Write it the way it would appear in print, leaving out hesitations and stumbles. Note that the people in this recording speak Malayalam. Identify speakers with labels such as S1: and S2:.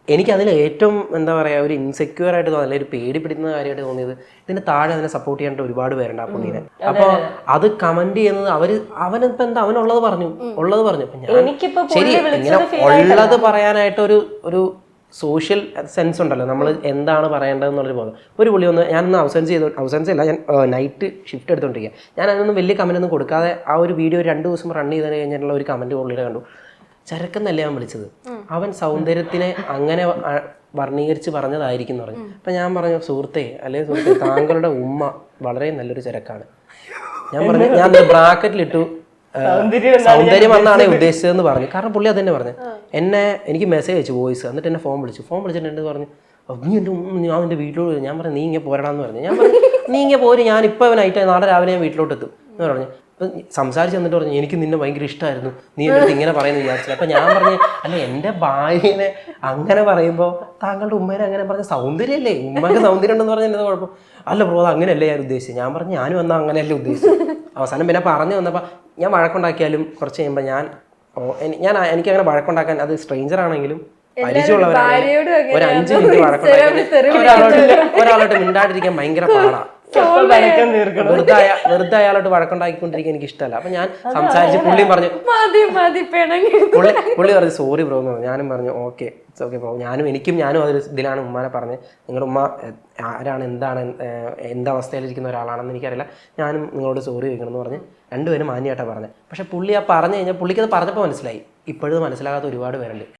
S1: എനിക്കതിൽ ഏറ്റവും എന്താ പറയുക ഒരു ഇൻസെക്യൂർ ആയിട്ട് തോന്നില്ല, ഒരു പേടിപ്പിടുന്ന കാര്യമായിട്ട് തോന്നിയത് ഇതിന്റെ താഴെ അതിനെ സപ്പോർട്ട് ചെയ്യാനായിട്ട് ഒരുപാട് പേരുണ്ട് ആ പുള്ളിനെ. അപ്പോൾ അത് കമന്റ് ചെയ്യുന്നത് അവനിപ്പോ എന്താ അവനുള്ളത് പറഞ്ഞു അപ്പൊ ഞാൻ ശരി ഇങ്ങനെ ഉള്ളത് പറയാനായിട്ട് ഒരു സോഷ്യൽ സെൻസ് ഉണ്ടല്ലോ, നമ്മൾ എന്താണ് പറയേണ്ടതെന്നുള്ളൊരു ബോധം. ഒരു പുള്ളി ഒന്ന് ഞാനൊന്ന് അവസാനിച്ചില്ല, ഞാൻ നൈറ്റ് ഷിഫ്റ്റ് എടുത്തോണ്ടിരിക്കുക, ഞാൻ അതിനൊന്നും വലിയ കമന്റ് ഒന്നും കൊടുക്കാതെ ആ ഒരു വീഡിയോ 2 ദിവസം റൺ ചെയ്ത് കഴിഞ്ഞിട്ടുള്ള ഒരു കമന്റ് പുള്ളിയുടെ കണ്ടു. ചരക്കെന്നല്ല ഞാൻ വിളിച്ചത്, അവൻ സൗന്ദര്യത്തിനെ അങ്ങനെ വർണ്ണീകരിച്ച് പറഞ്ഞതായിരിക്കും എന്ന് പറഞ്ഞു. അപ്പം ഞാൻ പറഞ്ഞു സുഹൃത്തെ താങ്കളുടെ ഉമ്മ വളരെ നല്ലൊരു ചരക്കാണ്. ഞാൻ പറഞ്ഞു ഞാൻ ബ്രാക്കറ്റിലിട്ടു സൗന്ദര്യം എന്നാണ് ഉദ്ദേശിച്ചതെന്ന് പറഞ്ഞു. കാരണം പുള്ളി അത് തന്നെ പറഞ്ഞു. എനിക്ക് മെസ്സേജ് അയച്ചു വോയിസ്, എന്നിട്ട് എന്നെ ഫോൺ വിളിച്ചിട്ട് എൻ്റെ പറഞ്ഞു ഞാൻ എൻ്റെ വീട്ടിലോട്ട്. ഞാൻ പറഞ്ഞു നീ ഇങ്ങനെ പോരടാന്ന് പറഞ്ഞു. ഞാൻ പറഞ്ഞു നീ ഇങ്ങനെ പോര്, ഞാനിപ്പോൾ നൈറ്റ് നാളെ രാവിലെ ഞാൻ വീട്ടിലോട്ട് എത്തും എന്ന് പറഞ്ഞു. അപ്പം സംസാരിച്ച് എന്നിട്ട് പറഞ്ഞു എനിക്ക് നിന്നെ ഭയങ്കര ഇഷ്ടമായിരുന്നു, നീ എൻ്റെ അടുത്ത് ഇങ്ങനെ പറയുന്നു വിചാരിച്ചില്ല. അപ്പം ഞാൻ പറഞ്ഞു അല്ല എൻ്റെ ഭാര്യനെ അങ്ങനെ പറയുമ്പോൾ താങ്കളുടെ ഉമ്മേനെ അങ്ങനെ പറഞ്ഞ സൗന്ദര്യമല്ലേ, ഉമ്മക്ക് സൗന്ദര്യം ഉണ്ടെന്ന് പറഞ്ഞാൽ എന്താ കുഴപ്പം? അല്ല ബ്രോ അത് അങ്ങനെയല്ലേ ഞാൻ ഉദ്ദേശിച്ചത്. ഞാൻ പറഞ്ഞു ഞാനും എന്നാൽ അങ്ങനെയല്ലേ ഉദ്ദേശിച്ചത്. അവസാനം പിന്നെ പറഞ്ഞു വന്നപ്പോൾ ഞാൻ വഴക്കുണ്ടാക്കിയാലും കുറച്ച് കഴിയുമ്പോൾ എനിക്കങ്ങനെ വഴക്കുണ്ടാക്കാൻ, അത് സ്ട്രേഞ്ചർ ആണെങ്കിലും പരിചയമുള്ളവരാണെങ്കിലും ഒരു 5 മിനിറ്റ് വഴക്കുണ്ടാക്കി ഒരാളോട്ട് മിണ്ടാണ്ടിരിക്കാൻ ഭയങ്കര പാടാണ്. വെറുതെ അയാളോട്ട് വഴക്കുണ്ടാക്കിക്കൊണ്ടിരിക്കാൻ എനിക്ക് ഇഷ്ടമല്ല. അപ്പൊ ഞാൻ സംസാരിച്ച് പുള്ളിയും പറഞ്ഞു പുള്ളി പറഞ്ഞു സോറി ബ്രോ എന്ന് പറഞ്ഞു. ഞാനും പറഞ്ഞു ഓക്കെ ബ്രോ, ഞാനും അതൊരു ഇതിലാണ് ഉമ്മാനെ പറഞ്ഞത്. നിങ്ങളുടെ ഉമ്മ ആരാണ് എന്തവസ്ഥയിലിരിക്കുന്ന ഒരാളാണെന്ന് എനിക്കറിയില്ല, ഞാനും നിങ്ങളോട് സോറി ചോദിക്കണം എന്ന് പറഞ്ഞ് രണ്ടുപേരും മാന്യമായിട്ടാണ് പറഞ്ഞത്. പക്ഷെ പുള്ളി പറഞ്ഞു കഴിഞ്ഞാൽ പുള്ളിക്കത് പറഞ്ഞപ്പോൾ മനസ്സിലായി. ഇപ്പോഴും മനസ്സിലാകാത്ത ഒരുപാട് പേരുണ്ട്.